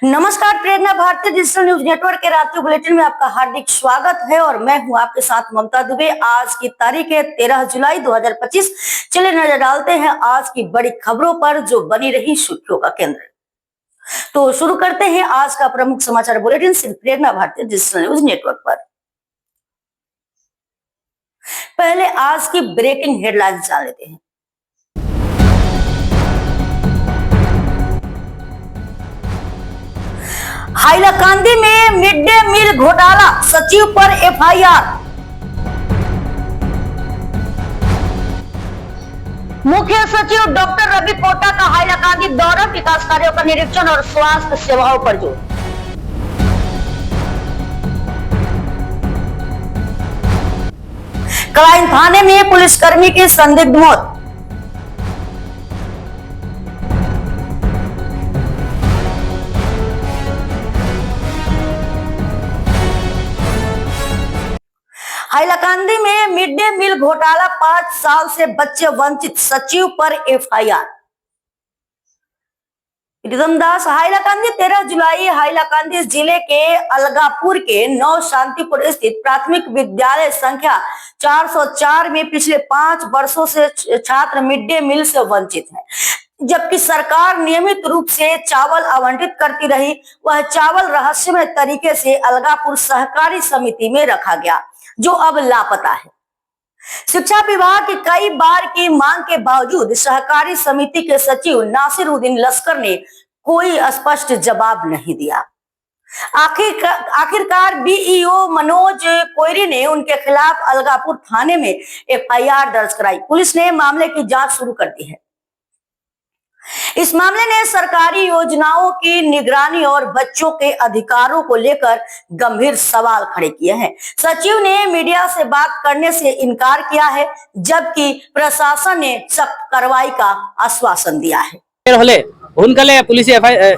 नमस्कार, प्रेरणा भारतीय digital news network के रात्रि बुलेटिन में आपका हार्दिक स्वागत है और मैं हूं आपके साथ ममता दुबे। आज की तारीख है 13 जुलाई 2025। चलिए नजर डालते हैं आज की बड़ी खबरों पर जो बनी रही सुर्खियों का केंद्र। तो शुरू करते हैं आज का प्रमुख समाचार बुलेटिन सिर्फ प्रेरणा भारतीय डिजिटल न्यूज नेटवर्क पर। पहले आज की ब्रेकिंग हेडलाइंस जान लेते हैं। हाइलाकांदी में मिड डे मील घोटाला, सचिव पर एफआईआर। मुख्य सचिव डॉक्टर रवि कोटा का हाइलाकांदी दौरा, विकास कार्यों का निरीक्षण और स्वास्थ्य सेवाओं पर जोर। कलाइन थाने में पुलिसकर्मी की संदिग्ध मौत। हाइलाकांदी में मिड डे मील घोटाला, 5 साल से बच्चे वंचित, सचिव पर एफआईआर। प्रीतम दास। हाइलाकांदी 13 जुलाई हाइलाकांदी जिले के अलगापुर के नौ शांतिपुर स्थित प्राथमिक विद्यालय संख्या 404 में पिछले 5 वर्षों से छात्र मिड डे मील से वंचित हैं। जबकि सरकार नियमित रूप से चावल आवंटित करती रही, वह चावल रहस्यमय तरीके से अलगापुर सहकारी समिति में रखा गया, जो अब लापता है। शिक्षा विभाग की कई बार की मांग के बावजूद सहकारी समिति के सचिव नासिरुद्दीन लश्कर ने कोई स्पष्ट जवाब नहीं दिया। आखिरकार बीईओ मनोज कोयरी ने उनके खिलाफ अलगापुर थाने में एफआईआर दर्ज कराई। पुलिस ने मामले की जांच शुरू कर दी है। इस मामले ने सरकारी योजनाओं की निगरानी और बच्चों के अधिकारों को लेकर गंभीर सवाल खड़े किए हैं। सचिव ने मीडिया से बात करने से इनकार किया है, जबकि प्रशासन ने सख्त कार्रवाई का आश्वासन दिया है। पुलिस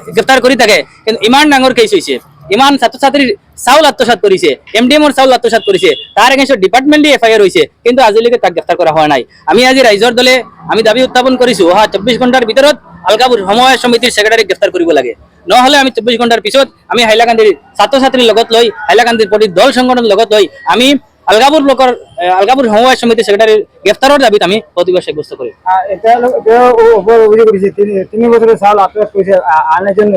ग्रेफ्तार करी থাকে কিন্তু ইমান ডাঙৰ কেছ হৈছে, ইমান ছাত্ৰ ছাত্ৰীৰ চাউল আত্মসাৎ কৰিছে, এমডিএমৰ চাউল আত্মসাৎ কৰিছে, তাৰ এগেইনষ্টত ডিপাৰ্টমেণ্টে এফআইআৰ হৈছে, কিন্তু আজিলৈকে তাক গ্ৰেফতাৰ কৰা হোৱা নাই। আমি আজি ৰাইজৰ দলে আমি দাবী উত্থাপন কৰিছো, অহা 24 ঘণ্টাৰ ভিতৰত আলগাপুৰ সমবায় সমিতিৰ সেক্ৰেটাৰীক গ্ৰেফতাৰ কৰিব লাগে। নহলে আমি 24 ঘণ্টাৰ পিছত আমি হাইলাকান্দিৰ ছাত্ৰ ছাত্ৰীৰ লগত লৈ, হাইলাকান্দিৰ প্ৰতি দল সংগঠনৰ লগত লৈ আমি আলগাপুৰ সমবায় সমিতিৰ সেক্ৰেটাৰীৰ গ্ৰেফতাৰৰ দাবীত আমি প্ৰতিবাদ সাব্যস্ত কৰিম। 3 বছরের চাউল আত্মসাৎ করেছে আন একজন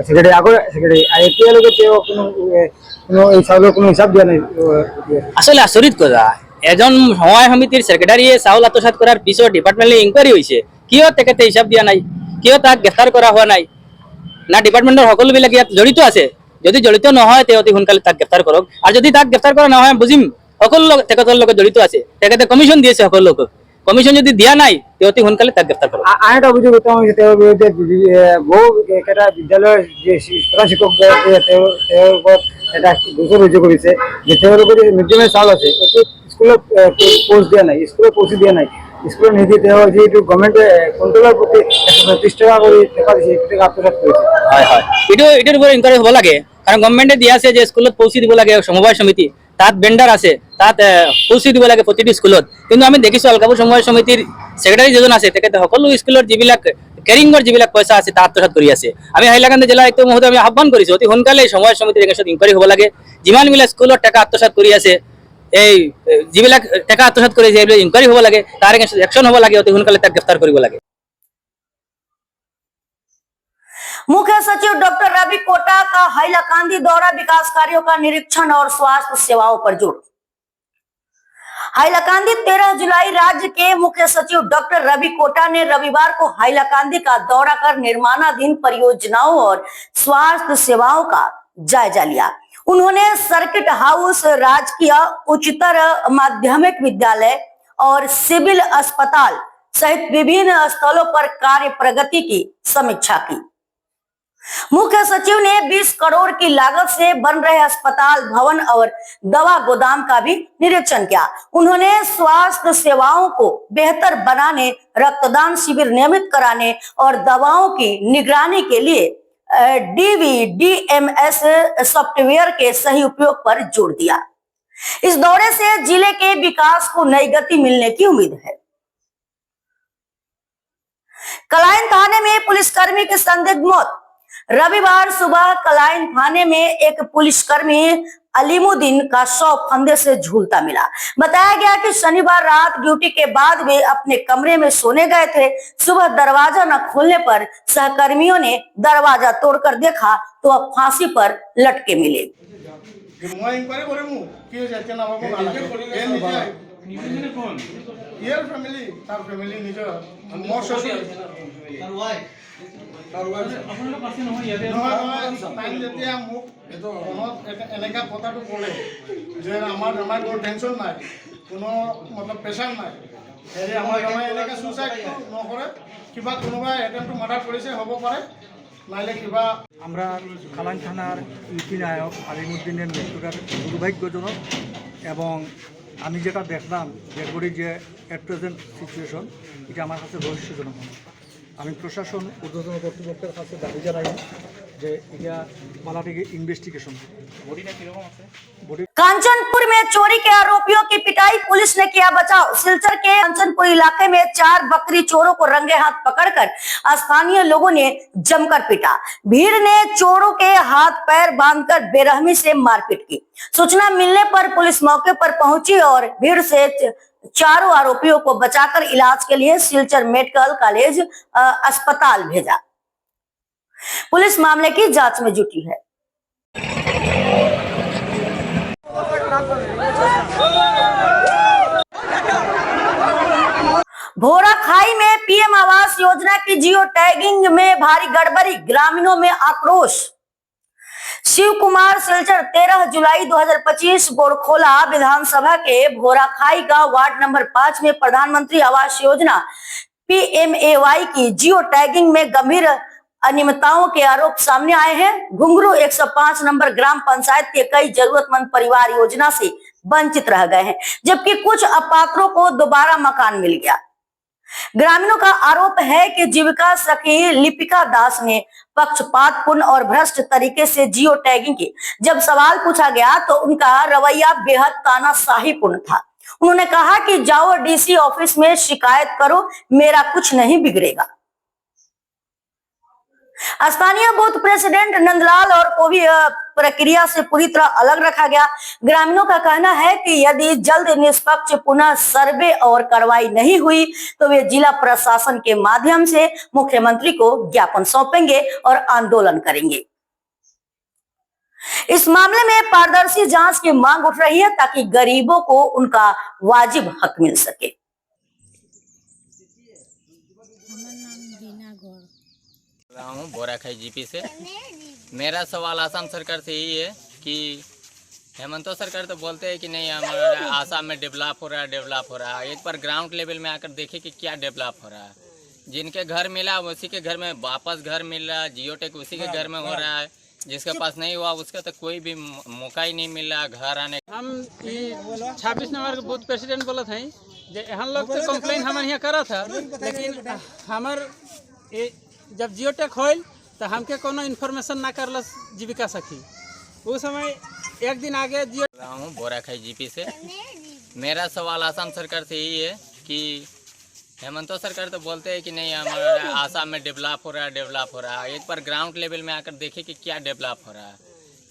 সেক্রেটারি, আগৰ সেক্রেটারি, এতিয়ালৈকে কোনো এই চাউলৰ কোনো হিচাপ দিয়া নাই। আসলে আচৰিত কথা, এজন সমবায় সমিতিৰ সেক্রেটারিয়ে চাউল আত্মসাৎ কৰাৰ পিছত ডিপাৰ্টমেণ্টে ইনকুৱাৰী হৈছে, কিয় তেখেতে হিচাপ দিয়া নাই, কিয় তাক গ্ৰেফতাৰ কৰা হোৱা নাই? না ডিপাৰ্টমেণ্টৰ সকলোবিলাক ইয়াত জড়িত আছে? যদি জড়িত নহয় তেওঁ অতি সোনকালে তাক গ্ৰেফতাৰ কৰক, আৰু যদি তাক গ্ৰেফতাৰ কৰা নহয় বুজিম সকলো তেখেতৰ লগত জড়িত আছে, তেখেতে কমিশন দিয়েছে সকলো লোক, কমিশন যদি দিয়া নাই তেওঁ অতি সোনকালে তাক গ্ৰেফতাৰ কৰক। আন এটা অভিযোগ উত্থাপন হৈছে তেওঁৰ বিৰুদ্ধে, বহু কেইটা বিদ্যালয়ৰ যে প্ৰধান শিক্ষক তেওঁৰ ওপৰত এটা গোচৰ ৰুজু কৰিছে যে তেওঁলোকৰ যে মিড ডে মিল চাউল আছে এইটো স্কুলত পষ্ট দিয়া নাই, স্কুলত পৌঁছি দিয়া নাই, স্কুলত নিদি তেওঁ যিটো গভৰ্ণমেণ্টে কণ্ট্ৰলৰ প্ৰতি 130 টকা কৰি টকা দিছে, এইটো টকা আত্মসাৎ কৰিছে। হয় হয়, এইটোৰ ওপৰত ইনকুৱাৰী হ'ব লাগে, কাৰণ গভৰ্ণমেণ্টে দিয়া আছে যে স্কুলত পৌঁছি দিব লাগে সমবায় সমিতি, তাত ভেণ্ডাৰ আছে, তাত পৌঁছি দিব লাগে প্ৰতিটো স্কুলত। কিন্তু আমি দেখিছো আলগাপুৰ সমবায় সমিতিৰ সেক্ৰেটাৰী যিজন আছে তেখেতে সকলো স্কুলৰ যিবিলাক কেৰিঙৰ যিবিলাক পইচা আছে তাত আত্মসাৎ কৰি আছে। আমি হাইলাকান্দি জিলা আয়ুক্ত মহোদয় আমি আহ্বান কৰিছো অতি সোনকালে সমবায় সমিতিৰ এগেইনষ্টত ইনকুৱাৰী হ'ব লাগে। যিমানবিলাক স্কুলত টকা আত্মসাৎ কৰি আছে, এই যিবিলাক টকা আত্মসাৎ কৰি আছে এইবিলাক ইনকুৱাৰী হ'ব লাগে, তাৰ এগেইনষ্টত একশ্যন হ'ব লাগে, অতি সোনকালে তাক গ্ৰেফতাৰ কৰিব লাগে। मुख्य सचिव डॉक्टर रवि कोटा का हाइलाकांदी दौरा, विकास कार्यों का निरीक्षण और स्वास्थ्य सेवाओं पर जोर। हाइलाकांदी 13 जुलाई राज्य के मुख्य सचिव डॉक्टर रवि कोटा ने रविवार को हाइलाकांदी का दौरा कर निर्माणाधीन परियोजनाओं और स्वास्थ्य सेवाओं का जायजा लिया। उन्होंने सर्किट हाउस, राजकीय उच्चतर माध्यमिक विद्यालय और सिविल अस्पताल सहित विभिन्न स्थलों पर कार्य प्रगति की समीक्षा की। मुख्य सचिव ने 20 करोड़ की लागत से बन रहे अस्पताल भवन और दवा गोदाम का भी निरीक्षण किया। उन्होंने स्वास्थ्य सेवाओं को बेहतर बनाने, रक्तदान शिविर नियमित कराने और दवाओं की निगरानी के लिए डीवीडीएमएस सॉफ्टवेयर के सही उपयोग पर जोर दिया। इस दौरे से जिले के विकास को नई गति मिलने की उम्मीद है। कलाइन थाने में पुलिसकर्मी की संदिग्ध मौत। रविवार सुबह कलाइन थाने में एक पुलिसकर्मी अलीमुद्दीन का शव फंदे से झूलता मिला। बताया गया कि शनिवार रात ड्यूटी के बाद वे अपने कमरे में सोने गए थे। सुबह दरवाजा न खोलने पर सहकर्मियों ने दरवाजा तोड़कर देखा तो अब फांसी पर लटके मिले। এনেকা কথাটো ক'লে যে আমাৰ কোনো টেনশ্যন নাই, কোনো মতলব প্ৰেছাৰ নাই, হেৰি আমাৰ এনেকা সুইচাইড নকৰে, কিবা কোনোবা এটেম্পটো মাৰ্ডাৰ কৰিছে হ'ব পাৰে, নাইলে কিবা। আমরা কালাইন থানার ইউপি নায়ক আলিমুদ্দিনের মৃত্যুটার দুর্ভাগ্যজনক এবং আমি যেটা দেখলাম ডেডবডির যে অ্যাট প্রেজেন্ট সিচুয়েশন এটা আমার কাছে রহস্যজনক। আমি প্রশাসন ঊর্ধ্বতন কর্তৃপক্ষের কাছে দাবি জানাই যে এটা মালাটিকে ইনভেস্টিগেশন। कांचनपुर में चोरी के आरोपियों की पिटाई, पुलिस ने किया बचाव। सिलचर के कांचनपुर इलाके में 4 बकरी चोरों को रंगे हाथ पकड़कर स्थानीय लोगों ने जमकर पीटा। भीड़ ने चोरों के हाथ पैर बांधकर बेरहमी से मारपीट की। सूचना मिलने पर पुलिस मौके पर पहुंची और भीड़ से चारों आरोपियों को बचाकर इलाज के लिए सिलचर मेडिकल कॉलेज अस्पताल भेजा। पुलिस मामले की जांच में जुटी है। भोरा खाई में पीएम आवास योजना की जियो टैगिंग में भारी गड़बड़ी, ग्रामीणों में आक्रोश। शिव कुमार सिलचर 13 जुलाई 2025 बोरखोला विधानसभा के भोरा खाई का वार्ड नंबर 5 में प्रधानमंत्री आवास योजना PMAY की जियो टैगिंग में गंभीर अनियमितताओं के आरोप सामने आए हैं। घुंगरू 105 नंबर ग्राम पंचायत के कई जरूरतमंद परिवार योजना से वंचित रह गए हैं, जबकि कुछ अपात्रों को दोबारा मकान मिल गया। ग्रामीणों का आरोप है कि जीविका सखी लिपिका दास ने पक्षपातपूर्ण और भ्रष्ट तरीके से जियो टैगिंग की। जब सवाल पूछा गया तो उनका रवैया बेहद तानाशाहीपूर्ण था। उन्होंने कहा कि जाओ DC ऑफिस में शिकायत करो, मेरा कुछ नहीं बिगड़ेगा। स्थानीय बूथ प्रेसिडेंट नंदलाल और को भी प्रक्रिया से पूरी तरह अलग रखा गया। ग्रामीणों का कहना है कि यदि जल्द निष्पक्ष पुनः सर्वे और कार्रवाई नहीं हुई तो वे जिला प्रशासन के माध्यम से मुख्यमंत्री को ज्ञापन सौंपेंगे और आंदोलन करेंगे। इस मामले में पारदर्शी जांच की मांग उठ रही है ताकि गरीबों को उनका वाजिब हक मिल सके। हूँ बोराखाई जीपी से। मेरा सवाल आसाम सरकार से यही है कि हेमंत सरकार तो बोलते हैं कि नहीं हमारा आसाम में डेवलप हो रहा है, एक बार ग्राउंड लेवल में आकर देखे कि क्या डेवलप हो रहा है। जिनके घर मिला उसी के घर में वापस घर मिल रहा है, जियो टेक उसी के घर में हो रहा है, जिसके पास नहीं हुआ उसका तो कोई भी मौका ही नहीं मिल रहा घर आने। हम 26 नंबर के बूथ प्रेसिडेंट बोला था हम लोग तो कंप्लेन हमारे यहाँ करा था, लेकिन हमार जब जियो टेक होल तो हमके कोनो इन्फॉर्मेशन ना करल जीविका सखी। उस समय एक दिन आगे जियो हूँ बोराखाई जीपी से। मेरा सवाल आसाम सरकार से यही है कि हेमंत सरकार तो बोलते हैं कि नहीं हमारा आसाम में डेवलप हो रहा है, एक बार ग्राउंड लेवल में आकर देखे कि क्या डेवलप हो रहा है।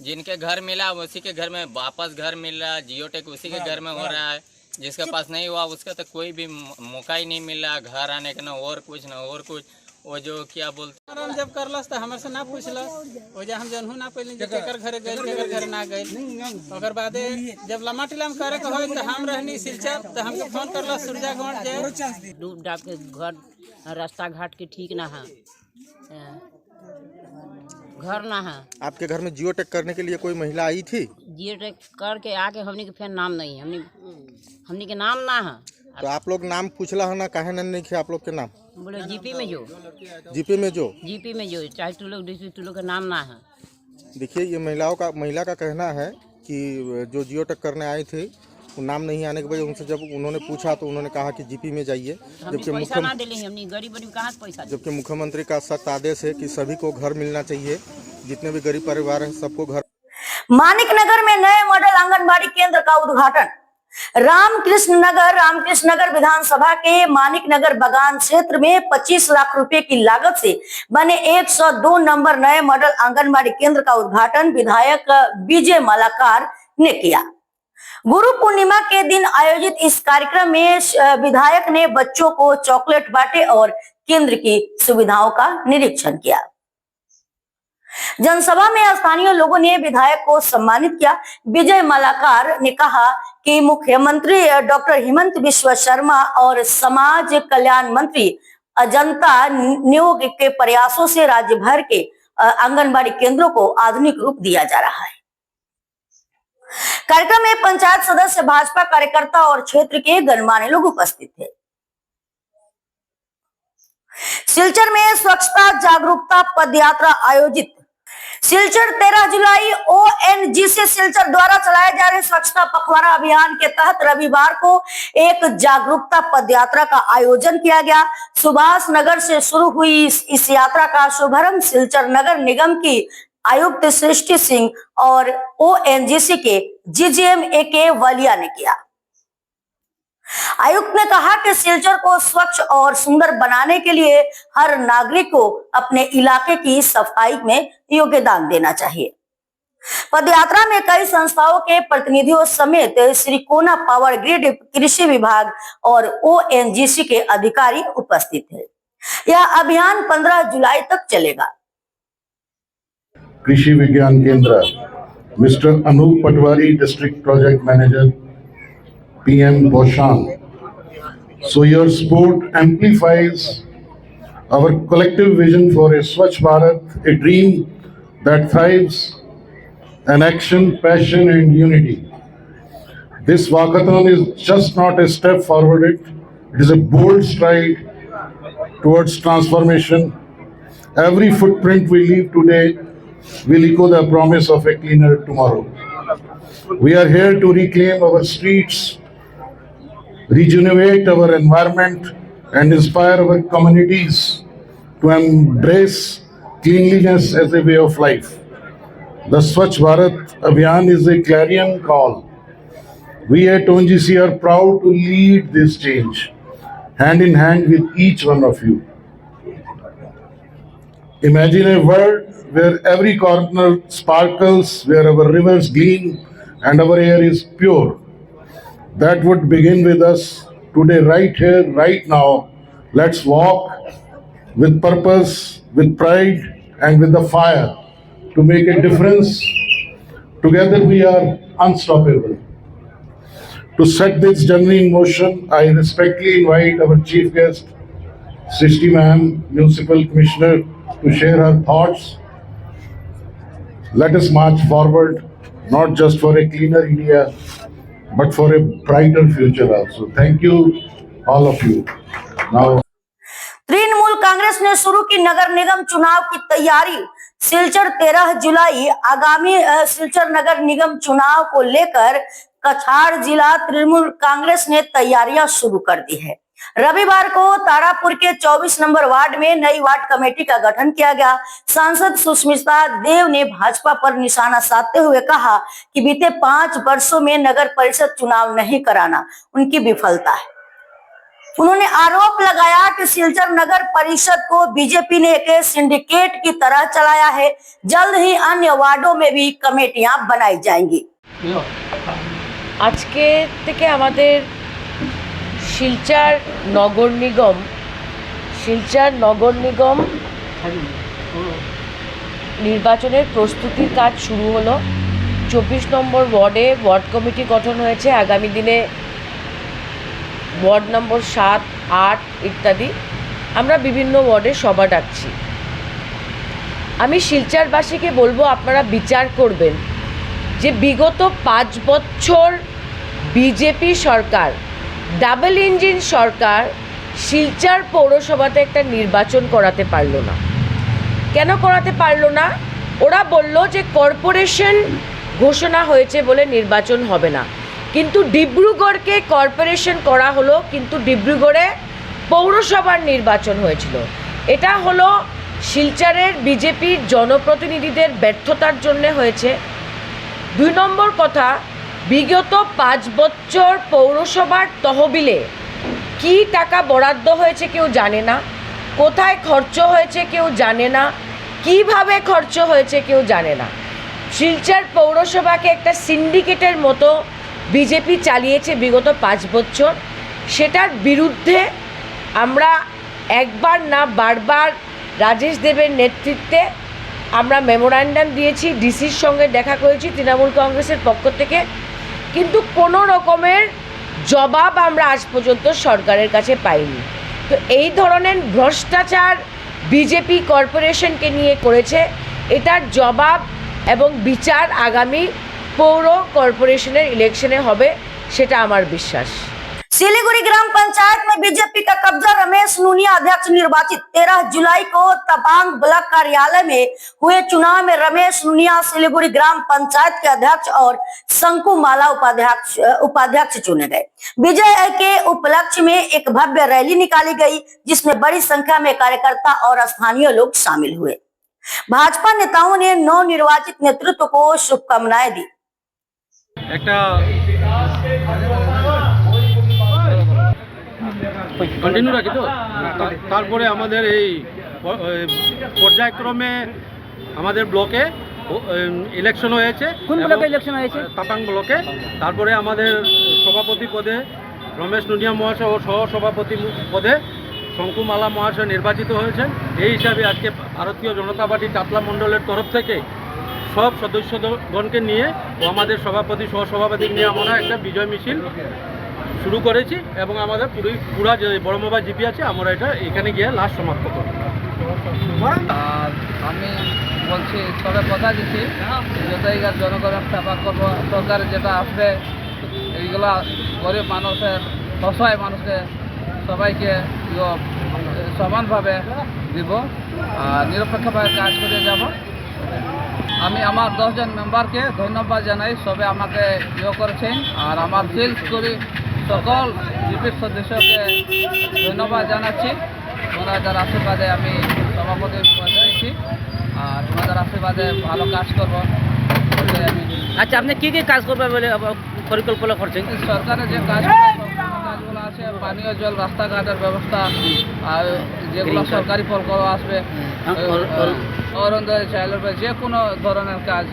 जिनके घर मिला उसी के घर में वापस घर मिल रहा है, जियो टेक उसी के घर में हो रहा है, जिसके पास नहीं हुआ उसका तो कोई भी मौका ही नहीं मिल रहा घर आने का, ना और कुछ। वो जो क्या बोलते हम जब करलस तो हमारे से ना पूछलस, वो जो हम जनहू ना पहले जो केकर घरे गए केकर घरे ना गए। ओकर बादे जब लम्बा टिलम करे के होय तो हम रहनी सिलचर तो हमके फोन करलस सुरजागढ़ जे डूब डाब के घर रास्ता घाट के ठीक ना है, घर ना है। आपके घर में जियो टेक करने के लिए कोई महिला आई थी? जियो टेक करके आके हमने के फिर नाम नहीं, हमने के नाम ना है। तो आप लोग नाम पूछला है ना, काहे नहीं थे आप लोग के नाम? बोले जीपी में जो चाहे तू लोग का नाम ना है। देखिए ये महिला का कहना है कि जो जियो टेक करने आए थे वो नाम नहीं आने के वजह उनसे जब उन्होंने पूछा तो उन्होंने कहा कि जीपी में जाइए, जबकि मुख्यमंत्री का सख्त आदेश है कि सभी को घर मिलना चाहिए, जितने भी गरीब परिवार हैं सबको घर। मानिक नगर में नए मॉडल आंगनबाड़ी केंद्र का उद्घाटन। रामकृष्ण नगर विधानसभा के मानिक नगर बगान क्षेत्र में 25 लाख रुपए की लागत से बने 102 नंबर नए मॉडल आंगनबाड़ी केंद्र का उद्घाटन विधायक विजय मालाकार ने किया। गुरु पूर्णिमा के दिन आयोजित इस कार्यक्रम में विधायक ने बच्चों को चॉकलेट बांटे और केंद्र की सुविधाओं का निरीक्षण किया। जनसभा में स्थानीय लोगों ने विधायक को सम्मानित किया। विजय मालाकार ने कहा कि मुख्यमंत्री डॉक्टर हिमंत बिस्वा शर्मा और समाज कल्याण मंत्री अजंता नियोग के प्रयासों से राज्य भर के आंगनबाड़ी केंद्रों को आधुनिक रूप दिया जा रहा है। कार्यक्रम में पंचायत सदस्य, भाजपा कार्यकर्ता और क्षेत्र के गणमान्य लोग उपस्थित थे। सिलचर में स्वच्छता जागरूकता पदयात्रा आयोजित। सिलचर 13 जुलाई ONGC सिलचर द्वारा चलाए जा रहे स्वच्छता पखवाड़ा अभियान के तहत रविवार को एक जागरूकता पदयात्रा का आयोजन किया गया। सुभाष नगर से शुरू हुई इस यात्रा का शुभारंभ सिलचर नगर निगम की आयुक्त सृष्टि सिंह और ONGC के GGM AK वालिया ने किया। आयुक्त ने कहा कि सिलचर को स्वच्छ और सुंदर बनाने के लिए हर नागरिक को अपने इलाके की सफाई में योगदान देना चाहिए। पदयात्रा में कई संस्थाओं के प्रतिनिधियों समेत श्रीकोना पावर ग्रिड, कृषि विभाग और ONGC के अधिकारी उपस्थित थे। यह अभियान 15 जुलाई तक चलेगा। Krishi Vigyan Kendra, mister Anoop Patwari, district project manager, PM Boshan. So your sport amplifies our collective vision for a Swachh Bharat, a dream that thrives in action, passion and unity. This walkathon is just not a step forward, it is a bold stride towards transformation. Every footprint we leave today will echo the promise of a cleaner tomorrow. We are here to reclaim our streets, rejuvenate our environment and inspire our communities to embrace cleanliness as a way of life. The Swachh Bharat Abhiyan is a clarion call. We at ONGC are proud to lead this change, hand in hand with each one of you. Imagine a world where every corner sparkles, where our rivers gleam and our air is pure. That would begin with us today, right here, right now. Let's walk with purpose, with pride, and with the fire to make a difference. Together we are unstoppable. To set this journey in motion, I respectfully invite our chief guest, Srishti Ma'am, Municipal Commissioner, to share her thoughts. Let us march forward, not just for a cleaner India, but for a brighter future also. Thank you, all of you. Now, Trinamool Congress ने शुरू की नगर निगम चुनाव की तैयारी। सिलचर 13 जुलाई आगामी सिलचर नगर निगम चुनाव को लेकर कछाड़ जिला तृणमूल कांग्रेस ने तैयारियां शुरू कर दी है। रविवार को तारापुर के 24 नंबर वार्ड में नई वार्ड कमेटी का गठन किया गया। सांसद सुष्मिता देव ने भाजपा पर निशाना साधते हुए कहा कि बीते 5 वर्षों में नगर परिषद चुनाव नहीं कराना उनकी विफलता है। उन्होंने आरोप लगाया कि सिलचर नगर परिषद को बीजेपी ने एक सिंडिकेट की तरह चलाया है। जल्द ही अन्य वार्डों में भी कमेटियां बनाई जाएंगी। আজকে থেকে আমাদের শিলচর নগর নিগম নির্বাচনের প্রস্তুতির কাজ শুরু হলো। 24 নম্বর ওয়ার্ডে ওয়ার্ড কমিটি গঠন হয়েছে। আগামী দিনে ওয়ার্ড নম্বর 7, 8 ইত্যাদি আমরা বিভিন্ন ওয়ার্ডে সভা ডাকছি। আমি শিলচরবাসীকে বলবো আপনারা বিচার করবেন যে বিগত 5 বছর বিজেপি সরকার, ডাবল ইঞ্জিন সরকার শিলচর পৌরসভাতে একটা নির্বাচন করাতে পারলো না। কেন করাতে পারলো না? ওরা বলল যে কর্পোরেশন ঘোষণা হয়েছে বলে নির্বাচন হবে না, কিন্তু ডিব্রুগড়কে কর্পোরেশন করা হলো, কিন্তু ডিব্রুগড়ে পৌরসভার নির্বাচন হয়েছিল। এটা হলো শিলচরের বিজেপির জনপ্রতিনিধিদের ব্যর্থতার জন্য হয়েছে। 2 নম্বর কথা, বিগত 5 বছর পৌরসভার তহবিলে কি টাকা বরাদ্দ হয়েছে কেউ জানে না, কোথায় খরচ হয়েছে কেউ জানে না, কিভাবে খরচ হয়েছে কেউ জানে না। শিলচর পৌরসভাকে একটা সিন্ডিকেটের মতো বিজেপি চালিয়েছে বিগত 5 বছর। সেটার বিরুদ্ধে আমরা একবার না বারবার রাজেশ দেবের নেতৃত্বে আমরা মেমোরান্ডাম দিয়েছি, ডিসির সঙ্গে দেখা করেছি তৃণমূল কংগ্রেসের পক্ষ থেকে, কিন্তু কোনো রকমের জবাব আমরা আজ পর্যন্ত সরকারের কাছে পাইনি। তো এই ধরনের ভ্রষ্টাচার বিজেপি কর্পোরেশনকে নিয়ে করেছে, এটার জবাব এবং বিচার আগামী পৌর কর্পোরেশনের ইলেকশনে হবে, সেটা আমার বিশ্বাস। सिलीगुड़ी ग्राम पंचायत में बीजेपी का कब्जा। रमेश नूनिया अध्यक्ष निर्वाचित। 13 जुलाई को तपांग ब्लॉक कार्यालय में हुए चुनाव में रमेश नूनिया सिलीगुड़ी ग्राम पंचायत के अध्यक्ष और शंकु माला उपाध्यक्ष चुने गए। विजय के उपलक्ष्य में एक भव्य रैली निकाली गई, जिसमें बड़ी संख्या में कार्यकर्ता और स्थानीय लोग शामिल हुए। भाजपा नेताओं ने नवनिर्वाचित नेतृत्व को शुभकामनाएं दी। কন্টিনিউ রাখি তো। তারপরে আমাদের এই পর্যায়ক্রমে আমাদের ব্লকে ইলেকশন হয়েছে। কোন ব্লকে ইলেকশন হয়েছে? তাপাং ব্লকে। তারপরে আমাদের সভাপতি পদে রমেশ নুনিয়া মহাশয় ও সহসভাপতি পদে শঙ্কু মালা মহাশয় নির্বাচিত হয়েছেন। এই হিসাবে আজকে ভারতীয় জনতা পার্টি চাতলা মণ্ডলের তরফ থেকে সব সদস্যগণকে নিয়ে ও আমাদের সভাপতি সহসভাপতি নিয়ে আমরা একটা বিজয় মিছিল শুরু করেছি এবং আমাদের পুরা যে বড় মোবাইল জিপি আছে আমরা এটা এখানে গিয়ে লাস্ট সমাপ্ত করব। আর আমি বলছি তবে কথা দিচ্ছি যতই জনগণের সেবা করবো, সরকার যেটা আসবে এইগুলা গরিব মানুষের অসহায় মানুষকে সবাইকে সমানভাবে দিব আর নিরপেক্ষভাবে কাজ করে যাব। আমি আমার 10 জন মেম্বারকে ধন্যবাদ জানাই, সবে আমাকে করেছেন। আর আমার শিলচুরি সকল জিপির সদস্যকে ধন্যবাদ জানাচ্ছি। ওনাদের আশীর্বাদে আমি সভাপতি পেয়েছি আর ওনাদের আশীর্বাদে ভালো কাজ করবো। আচ্ছা, আপনি কি কি কাজ করবেন বলে পরিকল্পনা করছেন? সরকারের যে কাজগুলো আছে, পানীয় জল, রাস্তাঘাটের ব্যবস্থা আর যেগুলো সরকারি প্রকল্প আসবে, অরুণোদয় চাইল্ড যে কোনো ধরনের কাজ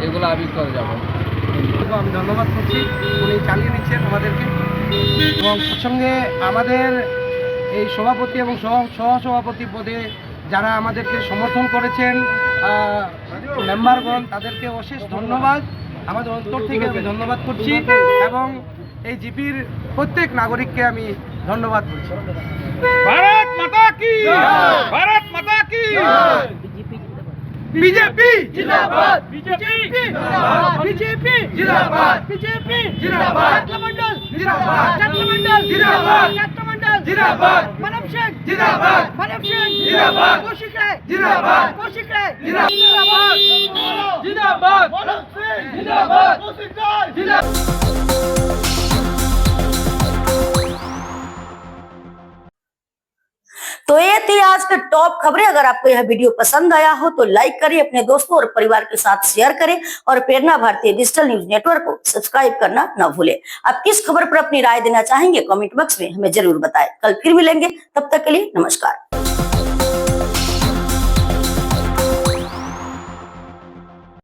এগুলো আমি করে যাব। আমি ধন্যবাদ করছি, উনি চালিয়ে নিচ্ছেন আমাদেরকে। এবং সঙ্গে আমাদের এই সভাপতি এবং সহসভাপতি পদে যারা আমাদেরকে সমর্থন করেছেন মেম্বারগণ, তাদেরকে অশেষ ধন্যবাদ। আমাদের অন্তর থেকে আমি ধন্যবাদ করছি এবং এই জিপির প্রত্যেক নাগরিককে আমি ধন্যবাদ করছি। ভারত মাতা কি, ভারত মাতা কি। বিজেপি জিন্দাবাদ, বিজেপি জিন্দাবাদ, বিজেপি জিন্দাবাদ, বিজেপি জিন্দাবাদ, ছাত্রমণ্ডল জিন্দাবাদ, ছাত্রমণ্ডল জিন্দাবাদ, ছাত্রমণ্ডল জিন্দাবাদ, মানব সিং জিন্দাবাদ, মানব সিং জিন্দাবাদ, কৌশিক রায় জিন্দাবাদ, কৌশিক রায় জিন্দাবাদ, জিন্দাবাদ, মানব সিং জিন্দাবাদ, কৌশিক রায় জিন্দাবাদ। तो ये थी आज के टॉप खबरें। अगर आपको यह वीडियो पसंद आया हो तो लाइक करें, अपने दोस्तों और परिवार के साथ शेयर करें और प्रेरणा भारतीय डिजिटल न्यूज नेटवर्क को सब्सक्राइब करना न भूलें। आप किस खबर पर अपनी राय देना चाहेंगे कमेंट बॉक्स में हमें जरूर बताएं। कल फिर मिलेंगे, तब तक के लिए नमस्कार।